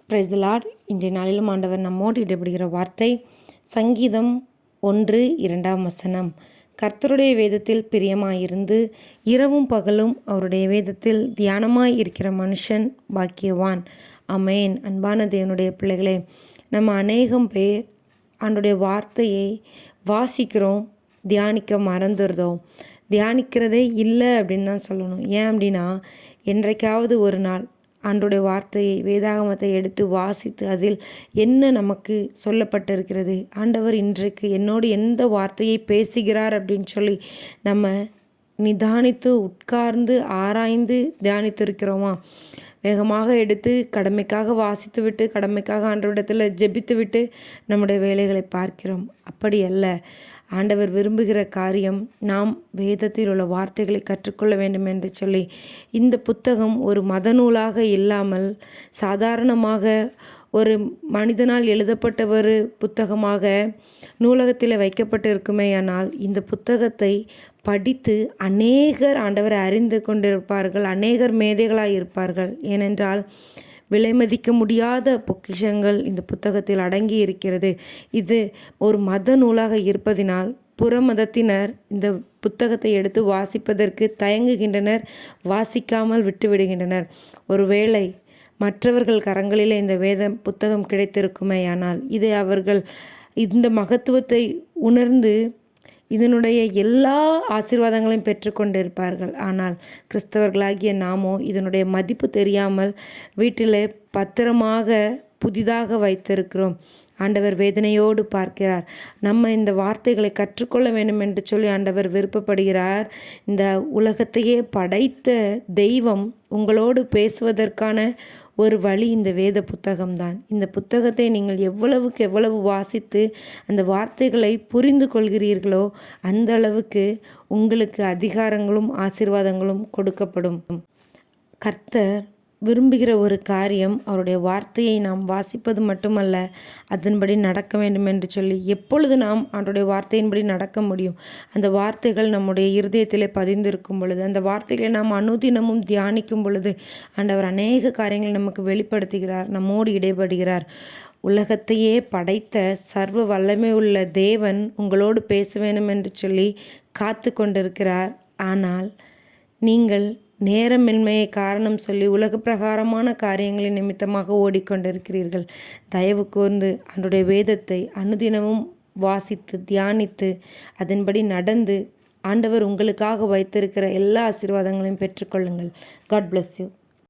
Praise the Lord. இன்றைய நாளிலும் ஆண்டவர் நம்மோடு இடைபடுகிற வார்த்தை சங்கீதம் 1:2 கர்த்தருடைய வேதத்தில் பிரியமாயிருந்து இரவும் பகலும் அவருடைய வேதத்தில் தியானமாய் இருக்கிற மனுஷன் பாக்கியவான். ஆமென். அன்பான தேவனுடைய பிள்ளைகளே, நம்ம அநேகம் பேர் ஆண்டுடைய வார்த்தையை வாசிக்கிறோம், தியானிக்க மறந்துடுறோம். தியானிக்கிறதே இல்லை அப்படின்னு தான் சொல்லணும். ஏன் அப்படின்னா, என்றைக்காவது ஒரு நாள் ஆண்டோடைய வார்த்தையை, வேதாகமத்தை எடுத்து வாசித்து அதில் என்ன நமக்கு சொல்லப்பட்டிருக்கிறது, ஆண்டவர் இன்றைக்கு என்னோடு எந்த வார்த்தையை பேசுகிறார் அப்படின்னு சொல்லி நம்ம நிதானித்து உட்கார்ந்து ஆராய்ந்து தியானித்திருக்கிறோமா? வேகமாக எடுத்து கடமைக்காக வாசித்து விட்டு கடமைக்காக ஆண்டவரிடத்தில் ஜெபித்து விட்டு நம்முடைய வேலைகளை பார்க்கிறோம். அப்படி அல்ல. ஆண்டவர் விரும்புகிற காரியம் நாம் வேதத்தில் உள்ள வார்த்தைகளை கற்றுக்கொள்ள வேண்டும் என்று சொல்லி இந்த புத்தகம் ஒரு மத நூலாக இல்லாமல் சாதாரணமாக ஒரு மனிதனால் எழுதப்பட்ட ஒரு புத்தகமாக நூலகத்தில் வைக்கப்பட்டு இருக்குமேயானால் இந்த புத்தகத்தை படித்து அநேகர் ஆண்டவரை அறிந்து கொண்டிருப்பார்கள், அநேகர் மேதைகளாக இருப்பார்கள். ஏனென்றால் விலை மதிக்க முடியாத பொக்கிஷங்கள் இந்த புத்தகத்தில் அடங்கி இருக்கிறது. இது ஒரு மத நூலாக இருப்பதினால் புற மதத்தினர் இந்த புத்தகத்தை எடுத்து வாசிப்பதற்கு தயங்குகின்றனர், வாசிக்காமல் விட்டுவிடுகின்றனர். ஒருவேளை மற்றவர்கள் கரங்களில் இந்த வேத புத்தகம் கிடைத்திருக்குமேயானால் இதை அவர்கள் இந்த மகத்துவத்தை உணர்ந்து இதனுடைய எல்லா ஆசீர்வாதங்களையும் பெற்றுக்கொண்டிருப்பார்கள். ஆனால் கிறிஸ்தவர்களாகிய நாமோ இதனுடைய மதிப்பு தெரியாமல் வீட்டில் பத்திரமாக புதிதாக வைத்திருக்கிறோம். ஆண்டவர் வேதனையோடு பார்க்கிறார். நம்ம இந்த வார்த்தைகளை கற்றுக்கொள்ள வேண்டும் என்று சொல்லி ஆண்டவர் விருப்பப்படுகிறார். இந்த உலகத்தையே படைத்த தெய்வம் உங்களோடு பேசுவதற்கான ஒரு வழி இந்த வேத புத்தகம்தான். இந்த புத்தகத்தை நீங்கள் எவ்வளவுக்கு எவ்வளவு வாசித்து அந்த வார்த்தைகளை புரிந்து கொள்கிறீர்களோ அந்த அளவுக்கு உங்களுக்கு அதிகாரங்களும் ஆசீர்வாதங்களும் கொடுக்கப்படும். கர்த்தர் விரும்புகிற ஒரு காரியம் அவருடைய வார்த்தையை நாம் வாசிப்பது மட்டுமல்ல, அதன்படி நடக்க வேண்டும் என்று சொல்லி. எப்பொழுது நாம் அவருடைய வார்த்தையின்படி நடக்க முடியும்? அந்த வார்த்தைகள் நம்முடைய இருதயத்திலே பதிந்திருக்கும் பொழுது, அந்த வார்த்தைகளை நாம் அனுதினமும் தியானிக்கும் பொழுது ஆண்டவர் அநேக காரியங்களை நமக்கு வெளிப்படுத்துகிறார், நம்மோடு இடைபடுகிறார். உலகத்தையே படைத்த சர்வ வல்லமை உள்ள தேவன் உங்களோடு பேச வேண்டும் என்று சொல்லி காத்து கொண்டிருக்கிறார். ஆனால் நீங்கள் நேரமின்மையை காரணம் சொல்லி உலக பிரகாரமான காரியங்களின் நிமித்தமாக ஓடிக்கொண்டிருக்கிறீர்கள். தயவு கூர்ந்து அவருடைய வேதத்தை அனுதினமும் வாசித்து தியானித்து அதன்படி நடந்து ஆண்டவர் உங்களுக்காக வைத்திருக்கிற எல்லா ஆசீர்வாதங்களையும் பெற்றுக்கொள்ளுங்கள். God bless you.